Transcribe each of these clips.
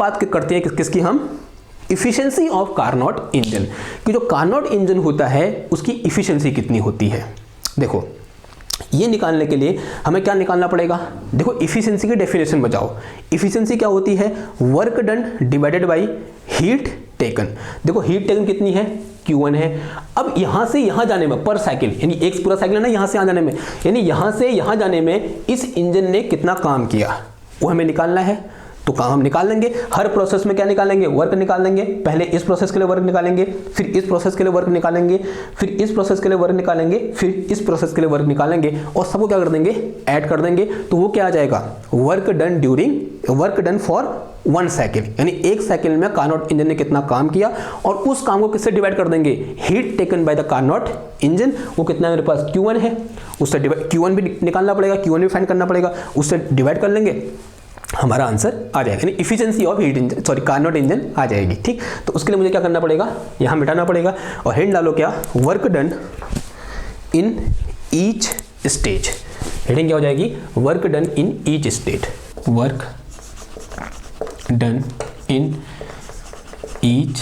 बात करते हैं किसकी, हम इफिशिएंसी ऑफ कार्नोट इंजन, कि जो कार्नोट इंजन होता है उसकी इफिशिएंसी कितनी होती है। देखो ये निकालने के लिए हमें क्या निकालना पड़ेगा, देखो इफिशिएंसी की डेफिनेशन बचाओ। इफिशिएंसी क्या होती है, work done divided by heat taken. देखो हीट टेकन कितनी है, Q1 है। अब यहां से यहां जाने में पर साइकिल, यानी एक पूरा साइकिल है ना, यहां से यहां जाने में, यानी यहां से यहां जाने में इस इंजन ने कितना काम किया वो हमें निकालना है। तो काम हम निकाल लेंगे, हर प्रोसेस में क्या निकालेंगे, वर्क निकाल लेंगे। पहले इस प्रोसेस के लिए वर्क निकालेंगे, फिर इस प्रोसेस के लिए वर्क निकालेंगे, फिर इस प्रोसेस के लिए वर्क निकालेंगे, फिर इस प्रोसेस के लिए वर्क निकालेंगे, और सबको क्या कर देंगे, ऐड कर देंगे। तो वो क्या आ जाएगा, वर्क डन फॉर 1 साइकिल, यानी 1 साइकिल में कार्नोट इंजन ने कितना काम किया, और उस काम को किससे डिवाइड कर देंगे, heat taken by the Carnot engine. वो कितना मेरे पास Q1 है, उससे Q1 भी निकालना पड़ेगा, Q1 भी फाइंड करना पड़ेगा, उससे डिवाइड कर लेंगे, हमारा आंसर आ जाएगा, यानी इफिशिएंसी ऑफ कार्नोट इंजन आ जाएगी। ठीक, तो उसके लिए मुझे क्या करना पड़ेगा, यहाँ मिटाना पड़ेगा, और हेड डालो क्या, work done in each stage. Heading क्या हो जाएगी, work done in each stage, work done in each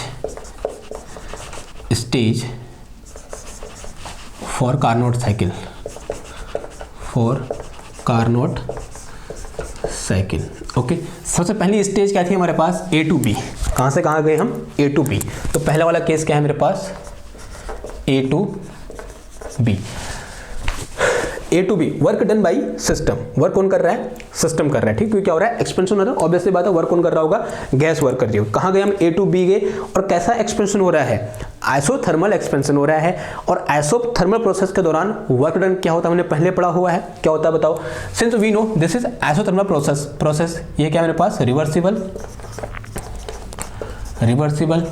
stage for Carnot cycle, for Carnot cycle. Okay, सबसे पहली स्टेज क्या थी हमारे पास, A to B। कहाँ से कहाँ गए हम, A to B। तो पहला वाला केस क्या है मेरे पास, A to B। A to B, work done by system. Work कौन कर रहा है, सिस्टम कर रहा है। ठीक, क्योंकि क्या हो रहा है, एक्सपेंशन हो रहा है, ऑब्वियसली बात है, वर्क कौन कर रहा होगा, गैस वर्क कर रही होगी। कहाँ गए हम, A to B गए, और कैसा एक्सपेंशन हो रहा है, आइसोथर्मल एक्सपेंशन हो रहा है। और आइसोथर्मल प्रोसेस के दौरान वर्क डन क्या होता है, हमने पहले पढ़ा हुआ है, क्या होता है बताओ। Since we know this is isothermal process, ये क्या है मेरे पास, रिवर्सिबल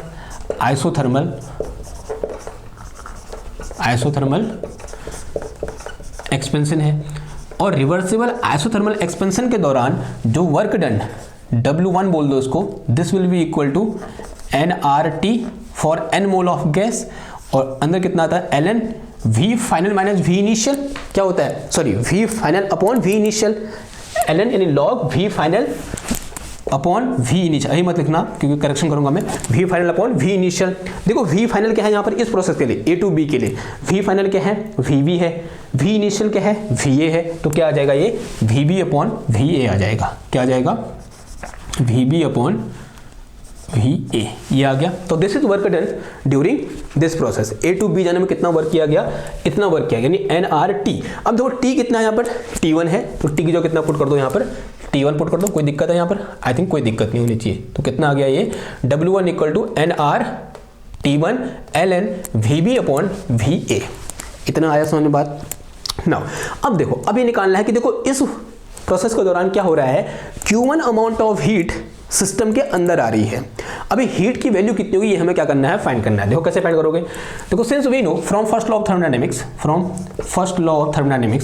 आइसोथर्मल एक्सपेंशन है। और रिवर्सिबल आइसोथर्मल एक्सपेंशन के दौरान जो वर्क डन, W1 बोल दो उसको, this will be equal to nRT for n mole of gas, और अंदर कितना आता है, ln V final minus V initial, क्या होता है, sorry V final upon V initial, ln यानी log V final upon V initial, यही मत लिखना क्योंकि करेक्शन करूंगा मैं, V final upon V initial. देखो V फाइनल क्या है यहाँ पर इस प्रोसेस के लिए, A to B के लिए, V फाइनल क्या है, VB है, V इनिशियल क्या है, VA है। तो क्या आ जाएगा, ये VB अपॉन VA आ जाएगा, क्या आ जाएगा, VB अपॉन VA, ये आ गया। तो this is work done during this process. A to B जाने में कितना वर्क किया गया, इतना वर्क किया गया, यानी nRT। अब देखो T कितना है यहाँ पर, T1 है, तो T की जो कितना पुट कर दो यहाँ पर, T1 पुट कर दो। कोई दिक्कत है यहाँ पर, आई थिंक कोई दिक्कत नहीं होनी चाहिए। तो कितना आ गया ये, W1 equal to nRT1 ln VB upon VA। इतना आया समझ में बात। नाउ अब देखो, अब ये निकालना है कि देखो इस प्रोसेस के दौरान क्या हो रहा है, Q1 amount of heat system के अंदर आ रही है। अभी हीट की वैल्यू कितनी होगी, ये हमें क्या करना है, फाइंड करना है। देखो कैसे फाइंड करोगे, देखो since we know from first law of thermodynamics,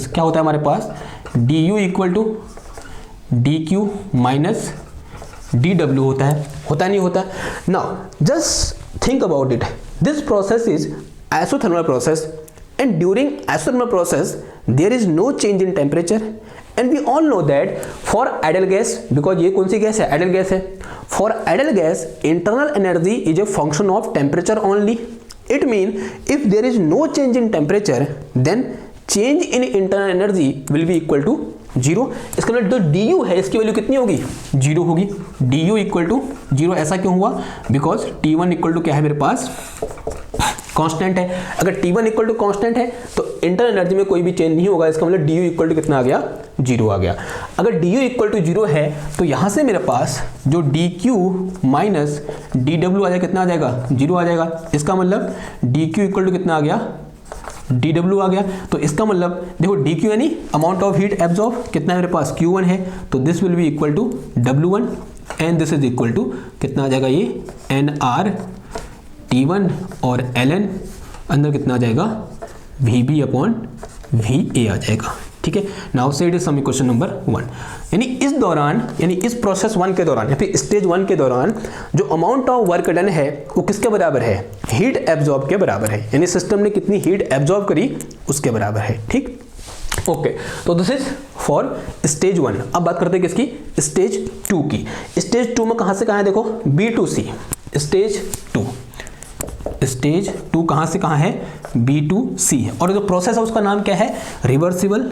क्या होता है हमारे पास, du equal to dq minus dw होता है नहीं होता। Now just think about it, this process is isothermal process, and during isothermal process there is no change in temperature, and we all know that for ideal gas, because ये कौन सी gas है, ideal gas है, for ideal gas internal energy is a function of temperature only. It means if there is no change in temperature then change in internal energy will be equal to 0। इसका मतलब जो du है इसकी value कितनी होगी, 0 होगी। du equal to 0 ऐसा क्यों हुआ, बिकॉज T1 इक्वल टू क्या है मेरे पास, कांस्टेंट है। अगर T1 इक्वल टू कांस्टेंट है तो इंटरनल एनर्जी में कोई भी चेंज नहीं होगा, इसका मतलब du इक्वल टू कितना आ गया, 0 आ गया। अगर du इक्वल टू 0 है तो यहाँ से मेरे पास जो dq माइनस dw आ जाएगा, कितना आ जाएगा, 0 आ जाएगा। इसका मतलब dq इक्वल टू कितना आ गया, dw आ गया। तो इसका मतलब देखो dq यानी अमाउंट ऑफ हीट एब्जॉर्ब, कितना है मेरे पास, q1 है, तो this will be equal to w1 and this is equal to कितना आ जाएगा, ये nRT1 और ln अंदर कितना आ जाएगा, VB अपॉन VA आ जाएगा। ठीक है, now say it is some equation number 1। यानी इस दौरान, यानी इस प्रोसेस 1 के दौरान या फिर स्टेज 1 के दौरान जो अमाउंट ऑफ वर्क डन है वो किसके बराबर है, हीट एब्जॉर्ब के बराबर है। यानी सिस्टम ने कितनी हीट एब्जॉर्ब करी उसके बराबर है। ठीक, ओके, तो दिस इज फॉर स्टेज 1। अब बात करते हैं किसकी, स्टेज 2 की। स्टेज 2 में कहां से कहां है, देखो B to C। स्टेज 2 कहां से कहां है, B to C है। और जो प्रोसेस है उसका नाम क्या है, reversible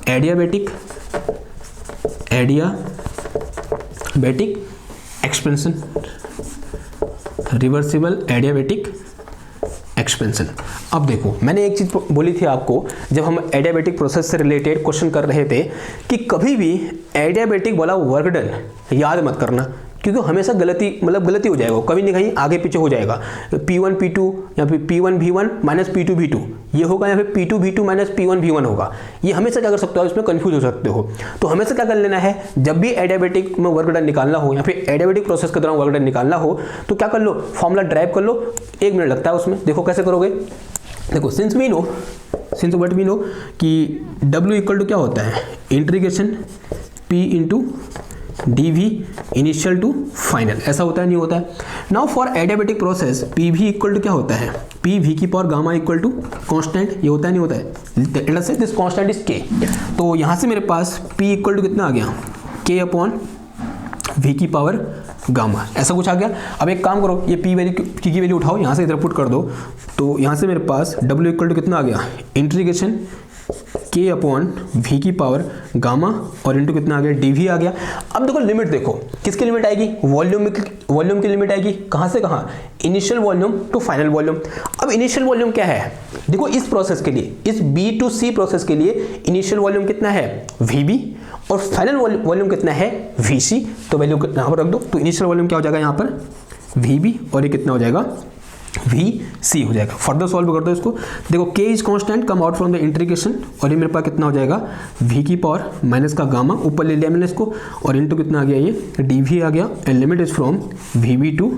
adiabatic expansion. Reversible adiabatic expansion. अब देखो मैंने एक चीज बोली थी आपको जब हम एडियाबैटिक प्रोसेस से रिलेटेड क्वेश्चन कर रहे थे कि कभी भी एडियाबैटिक वाला वर्क डन याद मत करना, क्योंकि हमेशा गलती हो जाएगा, कभी नहीं कहीं आगे पीछे हो जाएगा। P1 P2 या फिर P1 V1 minus P2 V2 ये होगा, या फिर P2 V2 minus P1 V1 होगा। ये हमेशा क्या कर सकते हो, इसमें कंफ्यूज हो सकते हो। तो हमेशा क्या कर लेना है, जब भी एडियाबैटिक में वर्क डन निकालना हो या फिर एडियाबैटिक प्रोसेस के दौरान वर्क डन निकालना हो तो क्या कर लो, फॉर्मूला ड्राइव कर लो, 1 मिनट लगता है उसमें। देखो कैसे करोगे, देखो सिंस व्हाट वी नो कि W इक्वल टू क्या होता है, integration P into dV initial to final, ऐसा होता है नहीं होता है। Now for adiabatic process PV equal to क्या होता है, PV की power gamma equal to constant, ये होता है नहीं होता है। लेट अस से दिस कांस्टेंट इज K। तो यहाँ से मेरे पास P इक्वल टू कितना आ गया, K अपॉन V की पावर गामा, ऐसा कुछ आ गया। अब एक काम करो, ये P की वैल्यू उठाओ, यहाँ से इधर पुट कर दो, तो यहाँ से मेरे पास W इक्वल टू कितना आ गया, इंटीग्रेशन K अपॉन V की पावर गामा और इंटू कितना आ गया, dV आ गया। अब देखो लिमिट, देखो किसकी लिमिट आएगी, वॉल्यूम की लिमिट आएगी, कहाँ से कहाँ, initial volume to final volume. अब इनिशियल वॉल्यूम क्या है, देखो इस प्रोसेस के लिए, इस B to C प्रोसेस के लिए इनिशियल वॉल्यूम कितना है, VB, और फाइनल वॉल्यूम कितना है, VC। तो वैल्यू यहाँ पर रख दो, तो इनिशियल वॉल्यूम क्या हो जाएगा यहाँ पर, VB, और ये कितना हो जाएगा, VC हो जाएगा। फर्दर सॉल्व कर दो इसको, देखो K is constant come out from the integration, और ये मेरे पास कितना हो जाएगा, V की पावर माइनस का गामा, ऊपर ले लिया मैंने इसको, और इनटू कितना आ गया, ये dV आ गया, and limit is from VB to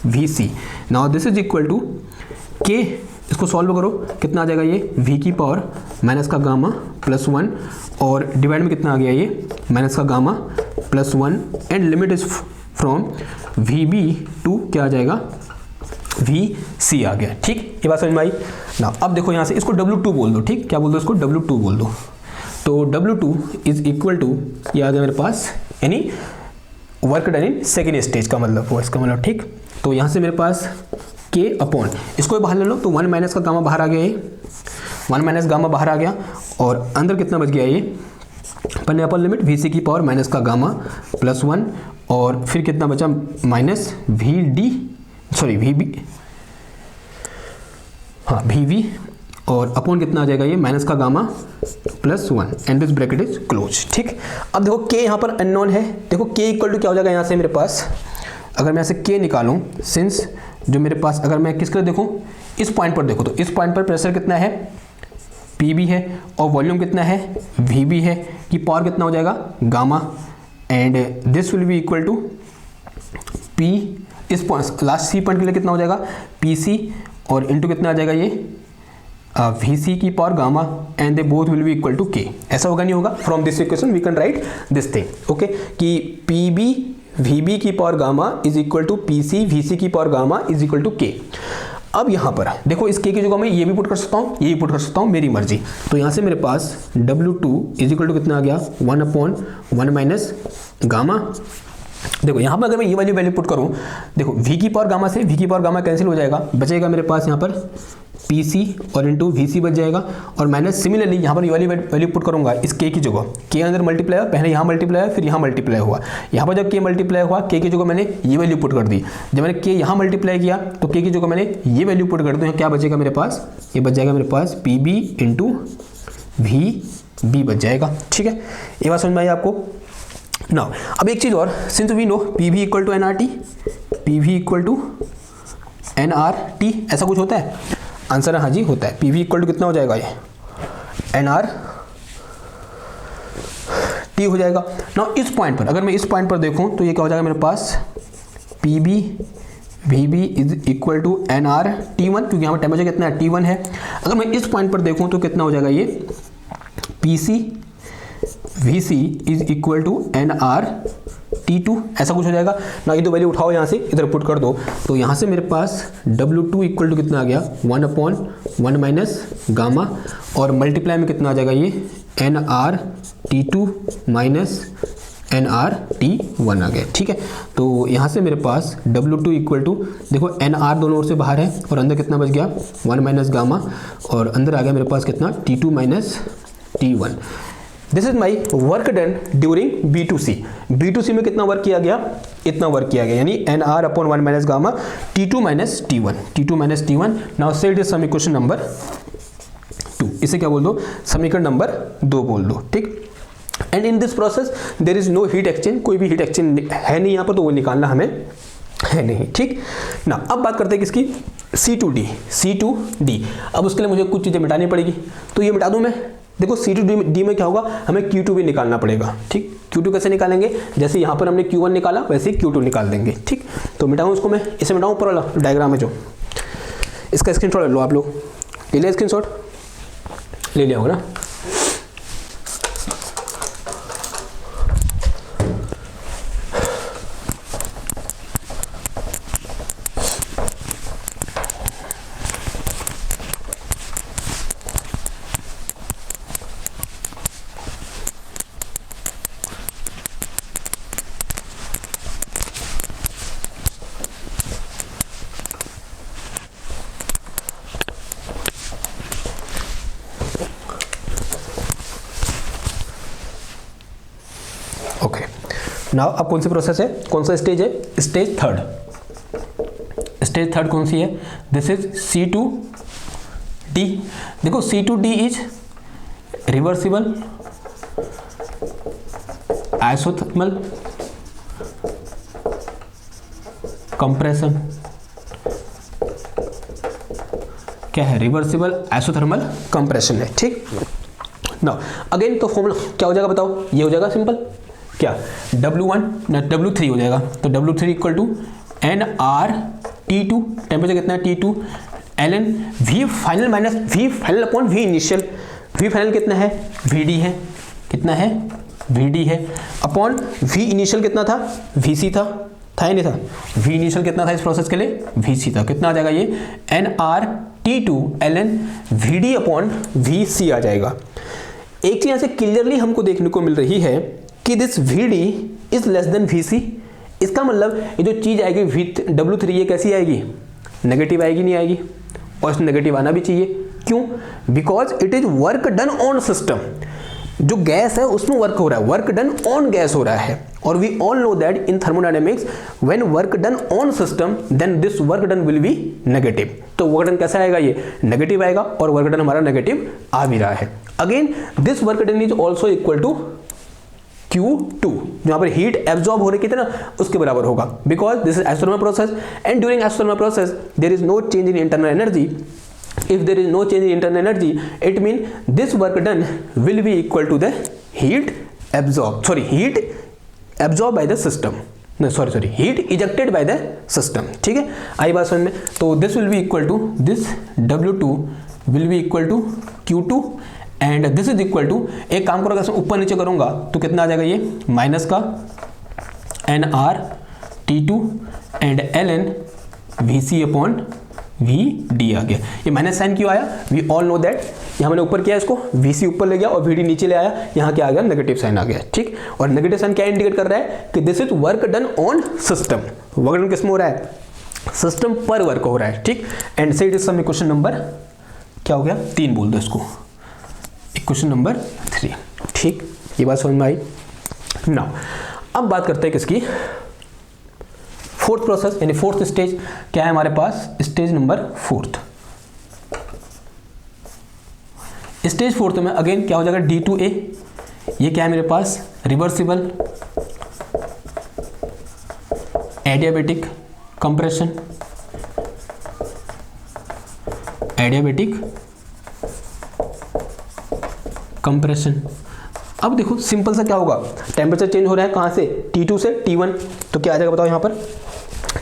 VC। Now this is equal to K, इसको सॉल्व करो, कितना आ जाएगा, ये V की पावर माइनस का गामा प्लस 1, और डिवाइड में कितना आ गया, ये माइनस का gamma plus 1, and limit is from VB to क्या आ जाएगा, VC आ गया। ठीक, ये बात समझ में आई ना। अब देखो यहाँ से इसको W2 बोल दो, ठीक, क्या बोल दो इसको, W2 बोल दो। तो W2 इज इक्वल टू, ये आ गया मेरे पास, यानी work done in second stage का मतलब वो, इसका मतलब ठीक। तो यहाँ से मेरे पास K अपॉन, इसको बाहर ले लो, तो 1 माइनस का गामा बाहर आ गया, ये 1 माइनस गामा बाहर आ गया, और अंदर कितना बच गया, ये अपन अपर लिमिट VC की पावर माइनस का गामा प्लस 1, और फिर कितना बचा, माइनस VB, हाँ VB, और अपॉन कितना आ जाएगा, ये माइनस का gamma plus 1, and this bracket is close. ठीक, अब देखो K यहाँ पर अननोन है, देखो K इक्वल टू क्या हो जाएगा, यहाँ से मेरे पास अगर मैं यहाँ से K निकालूं, सिंस जो मेरे पास, अगर मैं किसके देखूं, इस पॉइंट पर देखो, तो इस पॉइंट पर प्रेशर कितना है, PB है, और वॉल्यूम कितना है, VB है, कि पावर कितना हो जाएगा, gamma, and this will be equal to P, इस पॉइंट लास्ट C पॉइंट के लिए कितना हो जाएगा, PC, और इनटू कितना आ जाएगा, ये VC की power gamma, and they both will be equal to K। ऐसा होगा नहीं होगा, from this equation we can write this thing, okay, कि PB VB की power gamma is equal to PC VC की power gamma is equal to K। अब यहाँ पर देखो, इस K की जगह मैं ये भी पुट कर सकता हूँ, ये भी पुट कर सकता हूँ, मेरी मर्जी। तो यहाँ से मेरे पास W2 इज इक्वल टू कितना आ गया, 1/1 माइनस गामा। देखो यहाँ पर अगर मैं ये वाली वैल्यू पुट करूँ, देखो V की पावर गामा से V की पावर गामा कैंसिल हो जाएगा, बचेगा मेरे पास यहाँ पर PC और इंटू VC बच जाएगा, और मैंने सिमिलरली यहाँ पर ये वाली वैल्यू पुट करूँगा इस K की जगह, K अंदर मल्टीप्लाई हुआ, पहले यहाँ मल्टीप्लाई फिर यहाँ मल्टीप्लाई हुआ, यहाँ पर जब K मल्टीप्लाई हुआ, K की जगह मैंने ये वैल्यू पुट कर दी, जब मैंने K यहाँ मल्टीप्लाई किया तो K की जगह मैंने ये वैल्यू पुट कर दी, क्या बचेगा मेरे पास, ये बच जाएगा मेरे पास PB इंटू VB बच जाएगा। ठीक है, ये बात समझ में आई आपको। नाउ अब एक चीज़ और, since we know PV equal to NRT, PV equal to NRT, ऐसा कुछ होता है, आंसर है हाँ जी होता है। PV इक्वल टू कितना हो जाएगा, ये NRT हो जाएगा। नाउ इस पॉइंट पर, अगर मैं इस पॉइंट पर देखूं तो ये क्या हो जाएगा मेरे पास, PB VB is equal to NRT1, क्योंकि यहाँ पर टेम्परेचर कितना है, T1 है। अगर मैं इस पॉइंट पर देखूं तो कितना हो जाएगा, ये PC VC is equal to NRT T2 ऐसा कुछ हो जाएगा ना। ये तो वैल्यू उठाओ यहाँ से इधर पुट कर दो, तो यहाँ से मेरे पास W2 इक्वल टू कितना आ गया 1/1 माइनस गामा, और मल्टीप्लाई में कितना आ जाएगा ये nRT2 माइनस nRT1 आ गया। ठीक है, तो यहाँ से मेरे पास W2 इक्वल टू देखो nR दोनों ओर से बाहर है और अंदर कितना बच गया 1 माइनस गामा, और अंदर आ गया मेरे पास कितना T2 minus T1। This is my work done during B2C। B2C में कितना वर्क किया गया, इतना वर्क किया गया, यानी nR upon 1 minus gamma T2 minus T1। Now set is some equation number 2। इसे क्या बोल दो, समीकरण नंबर 2 बोल दो। ठीक, and in this process there is no heat exchange, कोई भी हीट एक्सचेंज है नहीं यहाँ पर, तो वो निकालना हमें है नहीं। ठीक ना, अब बात करते हैं किसकी, C2D। अब उसके लिए मुझे कुछ चीज़ें मिटानी पड़ेगी, तो ये मिटा दूँ मैं। देखो C2D में क्या होगा, हमें Q2 भी निकालना पड़ेगा। ठीक, Q2 कैसे निकालेंगे, जैसे यहाँ पर हमने Q1 निकाला वैसे ही Q2 निकाल देंगे। ठीक, तो मिटाऊँ उसको मैं, इसे मिटाऊँ ऊपर वाला डायग्राम है जो, इसका स्क्रीनशॉट ले लो आप लोग, ले लिया स्क्रीनशॉट, ले लिया होगा ना। ओके, नाउ अब कौन सी प्रोसेस है, कौन सा स्टेज है, स्टेज थर्ड। स्टेज थर्ड कौन सी है, दिस इज C2D। देखो C2D is reversible isothermal compression. क्या है, रिवर्सिबल आइसोथर्मल कंप्रेशन है। ठीक, नाउ अगेन तो फॉर्मूला क्या हो जाएगा बताओ, ये हो जाएगा सिंपल, क्या W3 हो जाएगा, तो W3 equal to nRT2, temperature कितना है T2, ln V final minus V final upon V initial. V final कितना है, VD है, कितना है VD है, अपॉन V इनिशियल कितना था, VC था या नहीं था, V इनिशियल कितना था इस प्रोसेस के लिए, VC था। कितना आ जाएगा ये nRT2 ln VD upon VC आ जाएगा। एक चीज यहाँ से क्लियरली हमको देखने को मिल रही है कि this VD is less than VC। इसका मतलब ये जो चीज आएगी W3 ये कैसी आएगी, नेगेटिव आएगी, नहीं आएगी, और इस नेगेटिव आना भी चाहिए। क्यों, because it is work done on system. जो गैस है उसमें वर्क हो रहा है, वर्क डन ऑन गैस हो रहा है, और we all know that in thermodynamics when work done on system then this work done will be negative. तो वर्क डन कैसा आएगा, ये नेगेटिव आएगा, और वर्क डन हमारा नेगेटिव आ भी रहा है। Again this work done is also equal to Q2, जहां पर हीट एब्जॉर्ब हो रही कितना उसके बराबर होगा, because this is isothermal process and during isothermal process there is no change in internal energy. If there is no change in internal energy, it means this work done will be equal to the heat absorbed by the system. No, sorry, heat ejected by the system. ठीक है, आई बात समझ में। तो this will be equal to this W2 will be equal to Q2 and this is equal to, एक काम करो अगर ऊपर नीचे करूंगा तो कितना आ जाएगा ये, माइनस का nRT2 and ln VC upon VD आ गया। ये माइनस साइन क्यों आया, वी ऑल नो दैट, यहाँ मैंने ऊपर किया इसको, VC ऊपर ले गया और VD नीचे ले आया, यहाँ क्या आ गया, नेगेटिव साइन आ गया। ठीक, और नेगेटिव साइन क्या इंडिकेट कर रहा है कि this is work done on system. Work done किसमें हो रहा है, सिस्टम पर वर्क हो रहा है। ठीक, and say it is some equation number क्या हो गया, 3 बोल दो इसको, इक्वेशन नंबर 3। ठीक, ये बात समझ में आई। नाउ अब बात करते हैं किसकी, फोर्थ प्रोसेस यानी फोर्थ स्टेज क्या है हमारे पास, स्टेज नंबर 4। स्टेज 4 में अगेन क्या हो जाएगा, D2A। ये क्या है मेरे पास, reversible adiabatic compression, adiabatic compression. अब देखो सिंपल सा क्या होगा, टेम्परेचर चेंज हो रहा है कहाँ से, T2 से T1, तो क्या आ जाएगा बताओ यहाँ पर,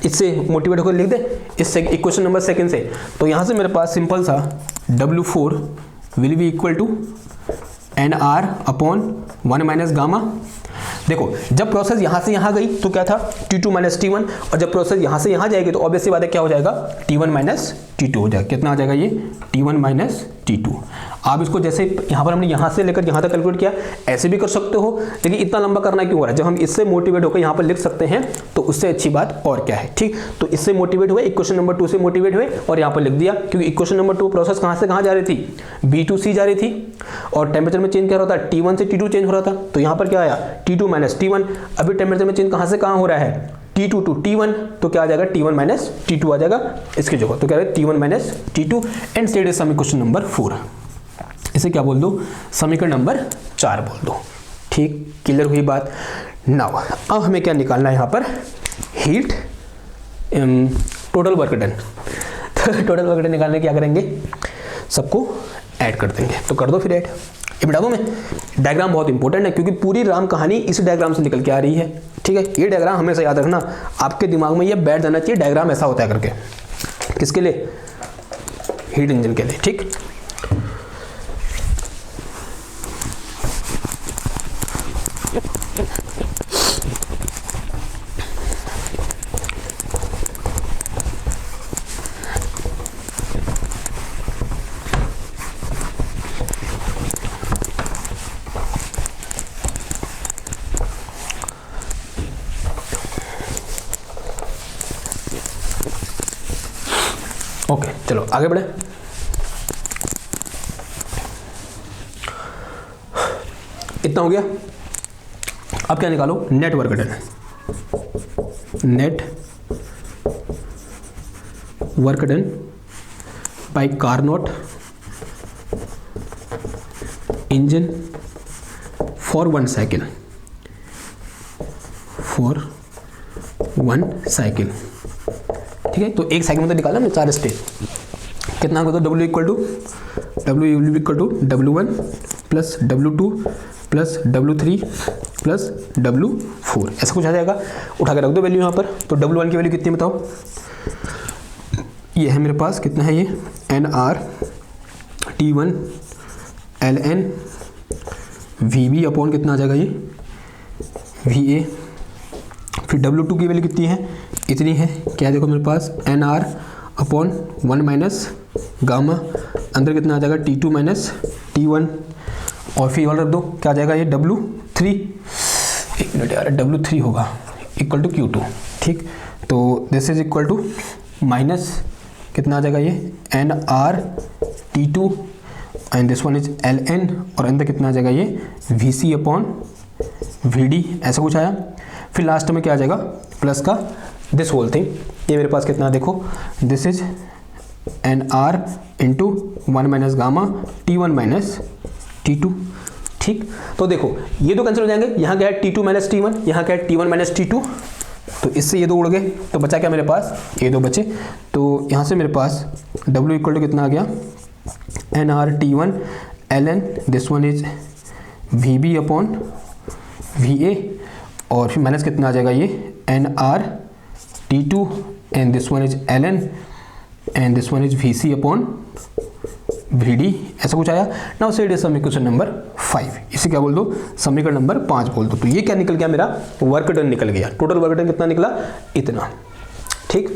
इससे मोटिवेट होकर लिख दे इस इक्वेशन नंबर 2 से। तो यहाँ से मेरे पास सिंपल सा W4 will be equal to nR upon 1 minus gamma. देखो जब प्रोसेस यहाँ से यहाँ गई तो क्या था T2 माइनस T1, और जब प्रोसेस यहाँ से यहाँ जाएगी तो ऑब्वियसली बात है क्या हो जाएगा T1 माइनस T2 हो जाएगा। कितना आ जाएगा ये T1 माइनस T2। आप इसको जैसे यहाँ पर हमने यहाँ से लेकर यहाँ तक कैलकुलेट किया, ऐसे भी कर सकते हो, लेकिन इतना लंबा करना क्यों हो रहा है? जब हम इससे मोटिवेट होकर यहाँ पर लिख सकते हैं तो उससे अच्छी बात और क्या है। ठीक, तो इससे मोटिवेट हुए, इक्वेशन नंबर 2 से मोटिवेट हुए और यहाँ पर लिख दिया, क्योंकि इक्वेशन नंबर 2 प्रोसेस कहाँ से कहाँ जा रही थी, B to C जा रही थी, और टेम्परेचर में चेंज क्या हो रहा था, T1 से T2 चेंज हो रहा था। तो यहाँ पर क्या आया T2 माइनस T1। अभी टेम्परेचर में चेंज कहाँ से कहाँ हो रहा है, T2 टू T1, तो क्या आ जाएगा T1 माइनस T2 आ जाएगा इसकी जगह। तो क्या है T1 minus T2 and state is समीकरण नंबर 4। इसे क्या बोल दो, समीकरण नंबर 4 बोल दो। ठीक, क्लियर हुई बात। नाउ अब हमें क्या निकालना है यहाँ पर, हीट टोटल वर्क डन। तो टोटल वर्क डन निकालने क्या करेंगे, सबको ऐड कर देंगे। तो कर दो फिर ऐड। ये बता दूं मैं, डायग्राम बहुत इंपॉर्टेंट है क्योंकि पूरी राम कहानी इस डायग्राम से निकल के आ रही है। ठीक है, ये डायग्राम हमेशा याद रखना, आपके दिमाग में ये बैठ जाना चाहिए, डायग्राम ऐसा होता है करके। किसके लिए, हीट इंजन के लिए। ठीक, ओके चलो आगे बढ़े। इतना हो गया। अब क्या निकालो, net work done. Net work done by Carnot engine for 1 cycle, for 1 cycle. ठीक है, तो एक साइकिल में तो निकाला ना 4 स्टेप। कितना होगा, तो W equal to W1 plus W2 plus W3 plus W4, ऐसा कुछ आ जाएगा। उठा के रख दो वैल्यू यहाँ पर। तो W1 की वैल्यू कितनी बताओ, ये है मेरे पास, कितना है ये, NR T1 ln VB upon कितना आ जाएगा ये VA। फिर W2 की वैल्यू कितनी है, इतनी है, क्या देखो मेरे पास NR अपॉन 1 माइनस गामा, अंदर कितना आ जाएगा T2 माइनस T1, और फिर वाला रख दो, क्या आ जाएगा ये W3, एक मिनट यार, W3 होगा इक्वल टू Q2। ठीक, तो this is equal to minus कितना आ जाएगा ये NR T2 and this one is ln, और अंदर कितना आ जाएगा ये VC अपॉन VD, ऐसा कुछ आया। फिर लास्ट में क्या आ जाएगा, प्लस का दिस होल थिंग। ये मेरे पास कितना देखो, this is NR into 1 minus gamma T1 minus T2। ठीक, तो देखो ये दो कैंसिल हो जाएंगे, यहाँ क्या है T2 माइनस T1, यहाँ क्या है T1 माइनस T2, तो इससे ये दो उड़ गए, तो बचा क्या मेरे पास, ये दो बचे। तो यहाँ से मेरे पास W इक्वल टू कितना आ गया, NR T1 ln this one is VB upon VA, और फिर माइनस कितना आ जाएगा ये NR T2 and this one is ln and this one is VC upon VD, ऐसा कुछ आया। नाउ सेट इज समीकरण नंबर 5, इसे क्या बोल दो, समीकरण नंबर 5 बोल दो। तो ये क्या निकल गया, मेरा वर्क डन निकल गया। टोटल वर्क डन कितना निकला, इतना। ठीक,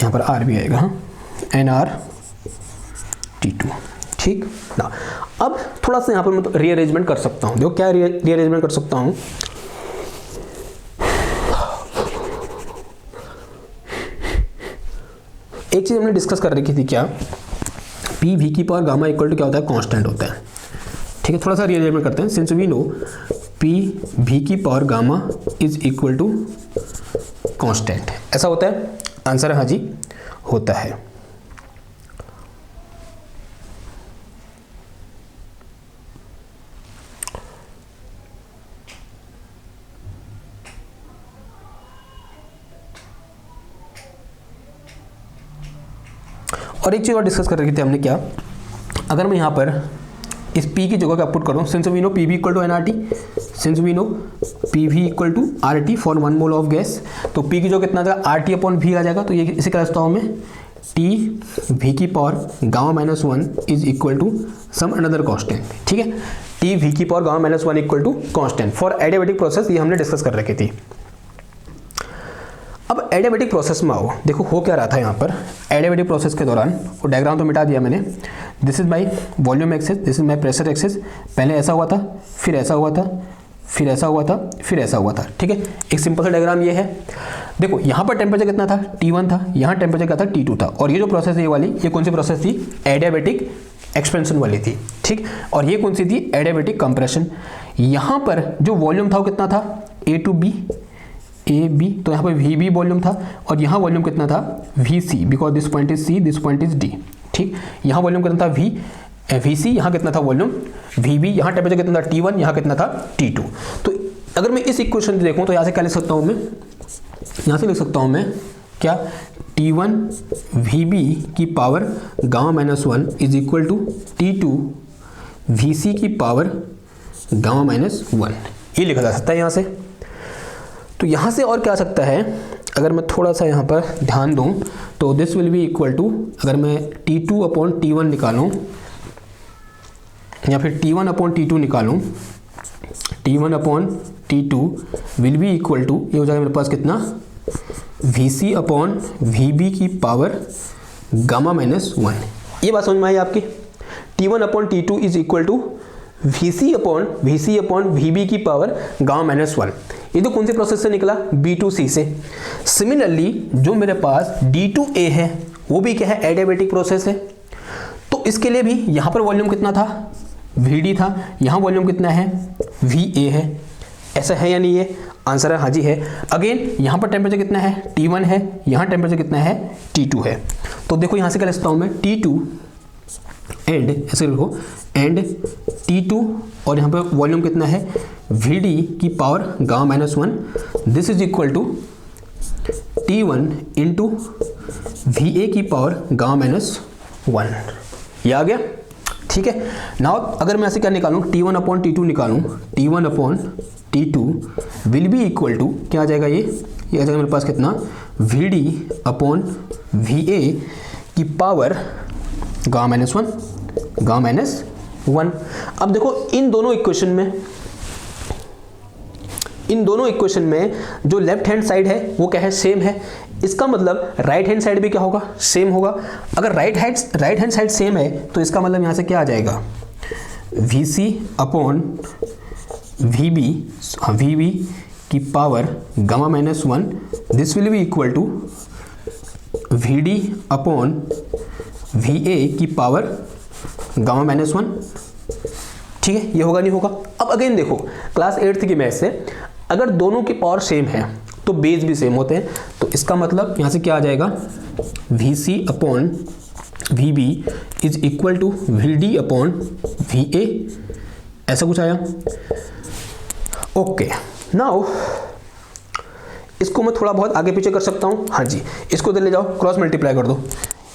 यहाँ पर R भी आएगा, NR T2। ठीक ना, अब थोड़ा सा यहाँ पर मैं रीअरेंजमेंट कर सकता हूँ। देखो क्या रीअरेंजमेंट कर सकता हूँ, एक चीज हमने डिस्कस कर रखी थी, क्या PV की पावर गामा इक्वल टू क्या होता है, कांस्टेंट होता है। ठीक है, थोड़ा सा रीअरेंजमेंट करते हैं। सिंस वी नो PV की power gamma is equal to constant, ऐसा होता है। आंसर है हाँ जी, होता है। और एक चीज़ और डिस्कस कर रही थी हमने, क्या अगर मैं यहाँ पर इस P की जगह क्या पुट करूँ, since we know PV equal to NRT, since we know PV equal to RT for 1 mole of gas, तो P की जगह कितना आ जाएगा, RT अपॉन V आ जाएगा। तो ये इसे क्या लिखता हूँ मैं, टी वी की power gamma minus 1 is equal to some another constant, ठीक है। टी वी की power gamma minus 1 equal to constant for adiabatic process, ये हमने डिस्कस कर रखी थी। अब एडियाबेटिक प्रोसेस में आओ, देखो हो क्या रहा था यहाँ पर एडियाबेटिक प्रोसेस के दौरान, वो डायग्राम तो मिटा दिया मैंने। This is my volume axis, this is my pressure axis. पहले ऐसा हुआ था, फिर ऐसा हुआ था, फिर ऐसा हुआ था, फिर ऐसा हुआ था, ठीक है। एक सिंपल सा डायग्राम ये है। देखो यहाँ पर टेम्परेचर कितना था, T1 था, यहाँ टेम्परेचर क्या था, T2 था। और ये जो प्रोसेस है ये वाली, ये कौन सी प्रोसेस थी, एडियाबेटिक एक्सपेंशन वाली थी, ठीक। और ये कौन सी थी, एडियाबेटिक कंप्रेशन। यहाँ पर जो वॉल्यूम था वो कितना था, A to B, A B, तो यहाँ पर VB वॉल्यूम था, और यहाँ वॉल्यूम कितना था, VC, because this point is C, this point is D, ठीक। यहाँ वॉल्यूम कितना था VC, यहाँ कितना था वॉल्यूम VB, यहाँ टेम्परेचर कितना था T1, यहाँ कितना था T2। तो अगर मैं इस इक्वेशन देखूँ तो यहाँ से क्या लिख सकता हूँ मैं, यहाँ से लिख सकता हूँ मैं क्या, T1 VB की power gamma minus 1 is equal to T2 VC की पावर गामा माइनस 1, ये लिखा जा सकता है यहाँ से। तो यहाँ से और क्या आ सकता है, अगर मैं थोड़ा सा यहाँ पर ध्यान दूँ तो this will be equal to, अगर मैं T2 अपॉन T1 निकालूँ या फिर T1 अपॉन T2 निकालूँ, T1 upon T2 will be equal to, ये हो जाएगा मेरे पास कितना, VC अपॉन VB की पावर गामा माइनस 1। ये बात समझ में आई आपकी। T1 upon T2 is equal to VC upon VB की पावर गामा माइनस 1। ये तो कौन से प्रोसेस से निकला, B2C से। सिमिलरली जो मेरे पास D2A है वो भी क्या है, एडियाबेटिक प्रोसेस है। तो इसके लिए भी यहाँ पर वॉल्यूम कितना था, VD था, यहाँ वॉल्यूम कितना है, VA है। ऐसा है या नहीं है, आंसर है हाँ जी है। अगेन यहाँ पर टेम्परेचर कितना है, T1 है, यहाँ टेम्परेचर कितना है, T2 है। तो देखो यहाँ से क्या लिखता हूँ मैं, T2 एंड, ऐसे लिखो, एंड T2, और यहाँ पर वॉल्यूम कितना है, VD की power gamma minus 1, this is equal to T1 into VA की पावर गामा माइनस 1। ये आ गया, ठीक है। नाउ अगर मैं ऐसे क्या निकालूं, T1 अपॉन T2 निकालूं, T1 upon T2 will be equal to, क्या आ जाएगा ये आ जाएगा मेरे पास कितना, VD अपॉन VA की power gamma minus 1, gamma minus 1। अब देखो इन दोनों इक्वेशन में जो लेफ्ट हैंड साइड है वो क्या है, सेम है। इसका मतलब राइट हैंड साइड भी क्या होगा, सेम होगा। अगर राइट हैंड साइड सेम है तो इसका मतलब यहाँ से क्या आ जाएगा, VC अपॉन VB की power gamma minus 1, this will be equal to VD upon VA की पावर गामा माइनस 1, ठीक है। ये होगा नहीं होगा। अब अगेन देखो क्लास 8th की मैथ से, अगर दोनों की पावर सेम है तो बेस भी सेम होते हैं। तो इसका मतलब यहाँ से क्या आ जाएगा, VC upon VB is equal to VD upon VA, ऐसा कुछ आया। ओके, नाउ इसको मैं थोड़ा बहुत आगे पीछे कर सकता हूँ, हाँ जी। इसको इधर ले जाओ, क्रॉस मल्टीप्लाई कर दो,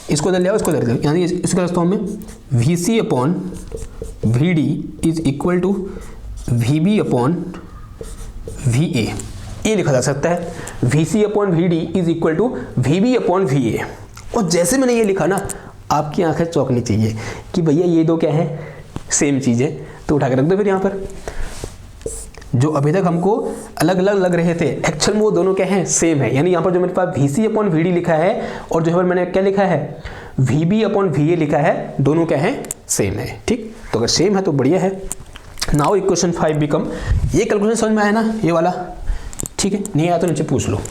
इसको इधर ले आओ, इसको इधर ले आओ, यानी इसको क्या लिखता हूँ मैं, VC upon VD is equal to VB upon VA, ये लिखा जा सकता है। VC upon VD is equal to VB upon VA। और जैसे मैंने ये लिखा ना, आपकी आंखें चौंकनी चाहिए कि भैया ये दो क्या है, सेम चीज़ है। तो उठा के रख दो फिर यहाँ पर, जो अभी तक हमको अलग अलग लग रहे थे एक्चुअल में वो दोनों क्या हैं, सेम है। यानी यहाँ पर जो मेरे पास VC अपॉन VD लिखा है और जो है मैंने क्या लिखा है, VB अपॉन VA लिखा है, दोनों क्या है, सेम है, ठीक। तो अगर सेम है तो बढ़िया है। नाउ इक्वेशन 5 बिकम, ये कैलकुलेशन समझ में आया ना, ये वाला, ठीक है। नहीं आया तो नीचे पूछ लो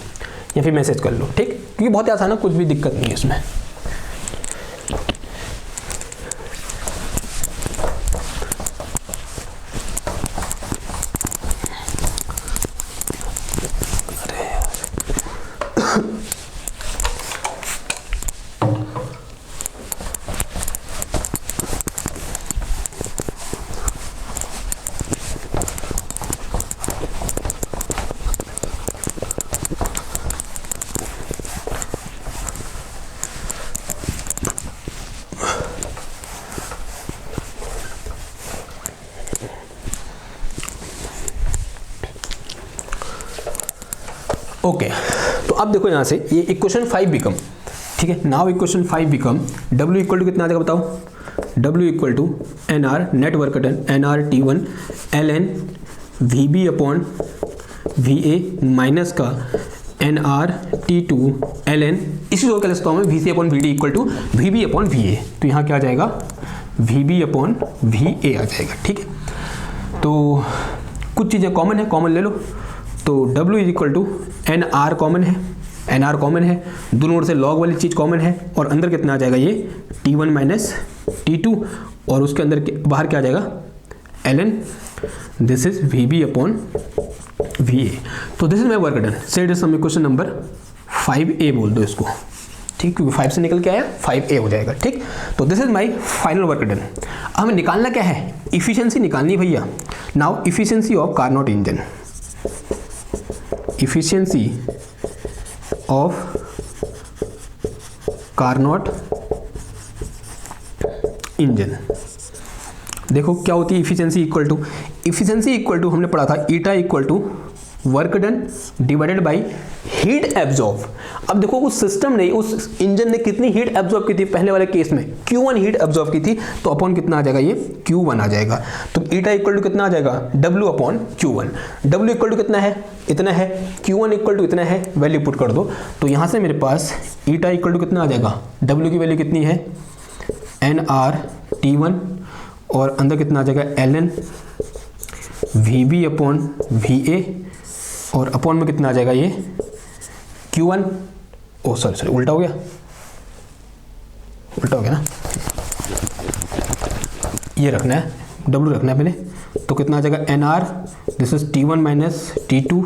या फिर मैसेज कर लो, ठीक, क्योंकि बहुत ही आसान है, कुछ भी दिक्कत नहीं है इसमें। ओके, तो अब देखो यहाँ से ये इक्वेशन 5 बिकम, ठीक है। Now equation 5 become W equal to कितना आ जाएगा बताओ, W equal to NR net work done NR T1 ln VB upon VA minus का NR T2 ln, इसी को कह सकता हूँ मैं VC upon VD equal to VB upon VA। तो यहाँ क्या आ जाएगा, VB अपॉन VA आ जाएगा। ठीक है, तो कुछ चीज़ें कॉमन है, कॉमन ले लो। तो W is equal to NR common है, NR कॉमन है, दोनों ओर से लॉग वाली चीज़ कॉमन है, और अंदर कितना आ जाएगा ये T1 माइनस T2, और उसके अंदर बाहर क्या आ जाएगा ln, this is VB upon VA। तो this is my work done. Set some equation number 5A बोल दो इसको, ठीक, क्योंकि 5 से निकल के आया 5A हो जाएगा। ठीक, तो this is my final work done. हमें निकालना क्या है, इफिशिएंसी निकालनी भैया। Now efficiency of Carnot engine, efficiency of Carnot engine. देखो क्या होती है इफिशिएंसी इक्वल टू हमने पढ़ा था eta equal to work done divided by heat absorb. अब देखो उस सिस्टम ने, उस इंजन ने कितनी हीट एब्जॉर्ब की थी पहले वाले केस में, Q1 हीट एब्जॉर्ब की थी, तो अपॉन कितना आ जाएगा ये Q1 आ जाएगा। तो ईटा इक्वल टू कितना आ जाएगा W upon Q1। W equal to कितना है, इतना है, Q1 इक्वल टू इतना है, वैल्यू पुट कर दो। तो यहाँ से मेरे पास ईटा इक्वल टू कितना आ जाएगा, W की वैल्यू कितनी है NR T1, और अंदर कितना आ जाएगा ln VB अपॉन VA, और अपॉन में कितना आ जाएगा ये Q1, ओ सॉरी उल्टा हो गया ना, ये रखना है, W रखना है पहले। तो कितना आ जाएगा NR, this is T1 minus T2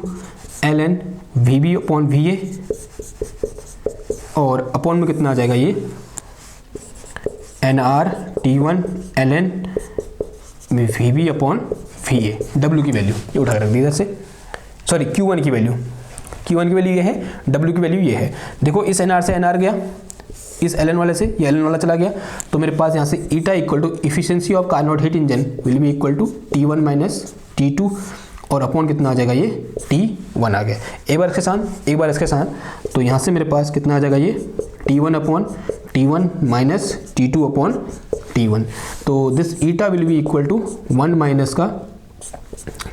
ln VB upon VA, और अपॉन में कितना आ जाएगा ये NR T1 ln VB upon VA। W की वैल्यू ये उठा रख दी इधर से, सॉरी Q1 की वैल्यू ये है, W की वैल्यू ये है। देखो इस NR से NR गया, इस ln वाले से ये ln वाला चला गया, तो मेरे पास यहाँ से eta equal to efficiency of Carnot heat engine will be equal to T1 minus T2, और अपॉन कितना आ जाएगा ये T1 आ गया। एक बार इसके साथ, तो यहाँ से मेरे पास कितना आ जाएगा ये T1 upon T1 minus T2 upon T1। तो this eta will be equal to 1 minus का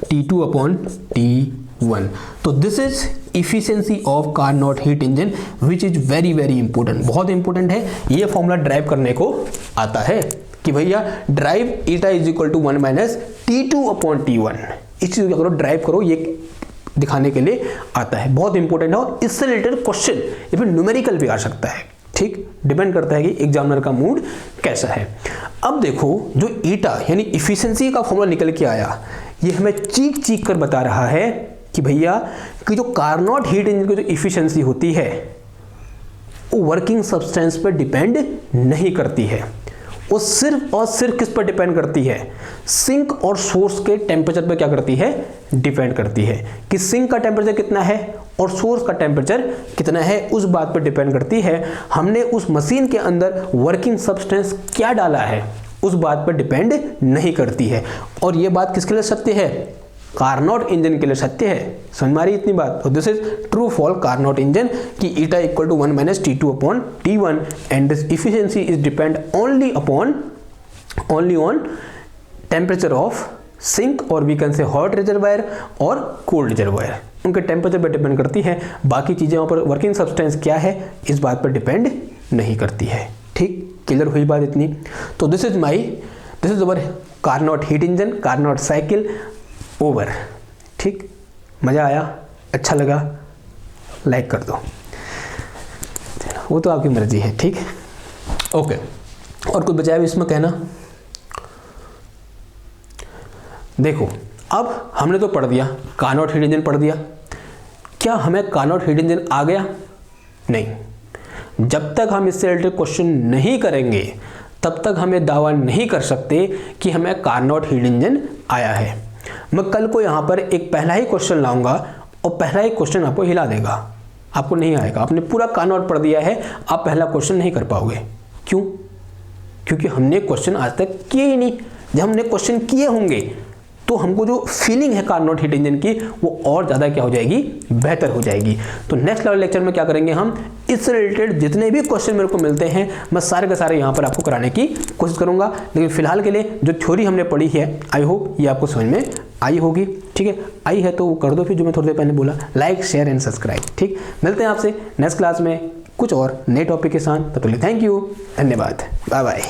T2 अपॉन T1। तो this is efficiency of Carnot heat engine which is very very important, बहुत इंपॉर्टेंट है। ये फॉर्मूला ड्राइव करने को आता है कि भैया drive eta is equal to 1 minus T2 upon T1। इस चीज को करो, ड्राइव करो, ये दिखाने के लिए आता है, बहुत इंपॉर्टेंट है। और इससे रिलेटेड क्वेश्चन या फिर न्यूमेरिकल भी आ सकता है, ठीक, डिपेंड करता है कि एग्जामिनर का मूड कैसा है। अब देखो जो ईटा यानी इफिशिएंसी का फॉर्मूला निकल के आया, ये हमें चीख कर बता रहा है कि भैया कि जो कार्नोट हीट इंजन की जो इफिशिएंसी होती है वो वर्किंग सब्सटेंस पर डिपेंड नहीं करती है, वो सिर्फ और सिर्फ किस पर डिपेंड करती है, सिंक और सोर्स के टेम्परेचर पर क्या करती है, डिपेंड करती है। कि सिंक का टेम्परेचर कितना है और सोर्स का टेम्परेचर कितना है, उस बात पर डिपेंड करती है। हमने उस मशीन के अंदर वर्किंग सब्सटेंस क्या डाला है उस बात पर डिपेंड नहीं करती है। और ये बात किसके लिए सत्य है, कार्नोट इंजन के लिए सत्य है। समझ में आ रही इतनी बात। तो this is true for Carnot engine कि eta equal to 1 minus T2 upon T1 and this efficiency is depend only on temperature of sink, और we can say hot reservoir और कोल्ड रिजर्वायर, उनके टेम्परेचर पर depend करती है। बाकी चीज़ें वहाँ पर वर्किंग सब्सटेंस क्या है इस बात पर डिपेंड नहीं करती है। ठीक, क्लियर हुई बात इतनी। तो this is our Carnot heat engine, Carnot cycle over. ठीक, मज़ा आया, अच्छा लगा, लाइक कर दो, वो तो आपकी मर्जी है। ठीक, ओके। और कुछ बचाया भी इसमें कहना? देखो अब हमने तो पढ़ दिया, कार्नोट हीट इंजन पढ़ दिया। क्या हमें कार्नोट हीट इंजन आ गया? नहीं। जब तक हम इससे रिलेटेड क्वेश्चन नहीं करेंगे तब तक हमें दावा नहीं कर सकते कि हमें कार्नोट हीट इंजन आया है। मैं कल को यहाँ पर एक पहला ही क्वेश्चन लाऊंगा और पहला ही क्वेश्चन आपको हिला देगा, आपको नहीं आएगा। आपने पूरा कार्नोट पढ़ दिया है, आप पहला क्वेश्चन नहीं कर पाओगे। क्यों? क्योंकि हमने क्वेश्चन आज तक किए ही नहीं। जब हमने क्वेश्चन किए होंगे तो हमको जो फीलिंग है कार्नोट हीट इंजन की वो और ज़्यादा क्या हो जाएगी, बेहतर हो जाएगी। तो नेक्स्ट लेवल लेक्चर में क्या करेंगे हम, इससे रिलेटेड जितने भी क्वेश्चन मेरे को मिलते हैं मैं सारे के सारे यहाँ पर आपको कराने की कोशिश करूँगा। लेकिन फिलहाल के लिए जो थ्योरी हमने पढ़ी है आई होप ये आपको समझ में आई होगी। ठीक है, आई है तो वो कर दो फिर जो मैं थोड़ी देर पहले बोला, लाइक शेयर एंड सब्सक्राइब। ठीक, मिलते हैं आपसे नेक्स्ट क्लास में कुछ और नए टॉपिक के साथ। तब तक के लिए थैंक यू, धन्यवाद, बाय बाय।